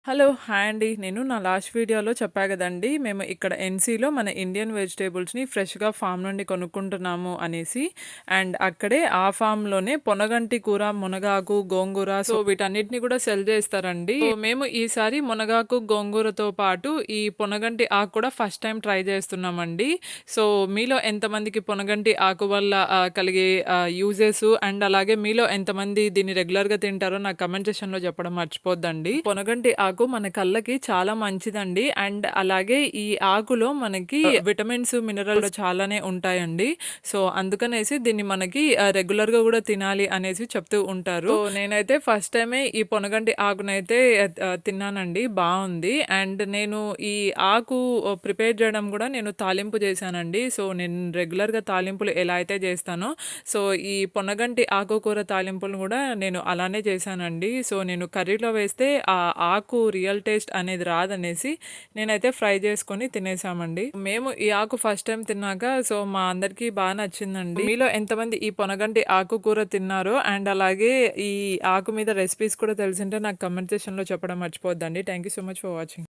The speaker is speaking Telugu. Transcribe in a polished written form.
హలో! హాయ్ అండి. నేను నా లాస్ట్ వీడియోలో చెప్పా గదండీ! మేము ఇక్కడ ఎన్‌సీలో మన ఇండియన్ వెజిటబుల్స్‌ని ఫ్రెష్‌గా ఫార్మ్ నుండి కొనుక్కుంటున్నాము అనేసి. అండ్ అక్కడే ఆ ఫార్మ్‌లోనే పొనగంటి కూర, మునగాకు, గోంగూర సో, వీటన్నిటిని గూడా సెల్ జేస్తారండి. సో, మేము ఈసారి మునగాకు, గోంగూరతో పాటు ఈ పొనగంటి ఆకు కూడా ఫస్ట్ టైమ్ ట్రై జేస్తున్నామండి. సో, మీలో ఎంతమందికి పొనగంటి ఆకు వల్ల కలిగే యూజెస్ అండ్ అలాగే మీలో ఎంతమంది దీన్ని రెగ్యులర్‌గా తింటారో నాకు కామెంట్ సెక్షన్‌లో చెప్పడం మర్చిపోద్దండి. పొనగంటి ఆకు మన కళ్ళకి చాలా మంచిదండి. అండ్ అలాగే ఈ ఆకులో మనకి విటమిన్స్, మినరల్స్ చాలానే ఉంటాయండి. సో, అందుకనేసి దీన్ని మనకి రెగ్యులర్‌గా గూడా తినాలి అనేసి చెప్తూ ఉంటారు. సో, నేనైతే ఫస్ట్ టైమే ఈ పొనగంటి ఆకునైతే తిన్నానండి. బావుంది. అండ్ నేను ఈ ఆకు ప్రిపేర్ జేయడం గూడా నేను తాలింపు జేశానండి. సో, నేను రెగ్యులర్‌గా తాలింపులు ఎలా అయితే జేస్తానో, సో, ఈ పొనగంటి ఆకుకూర తాలింపులను గూడా నేను అలానే చేశానండి. సో, నేను కర్రీలో వేస్తే ఆ ఆకు రియల్ టేస్ట్ అనేది రాదనేసి నేనైతే ఫ్రై చేసుకొని తినేసామండి. మేము ఈ ఆకు ఫస్ట్ టైమ్ తిన్నాక సో, మా అందరికీ నచ్చిందండి. మీలో ఎంతమంది ఈ పొనగంటి ఆకుకూర తిన్నారో అండ్ అలాగే ఈ ఆకు మీద రెసిపీస్ కూడా తెలిసుంటే నాకు కామెంట్ సెక్షన్‌లో చెప్పడం మర్చిపోవద్దండి. Thank you so much for watching.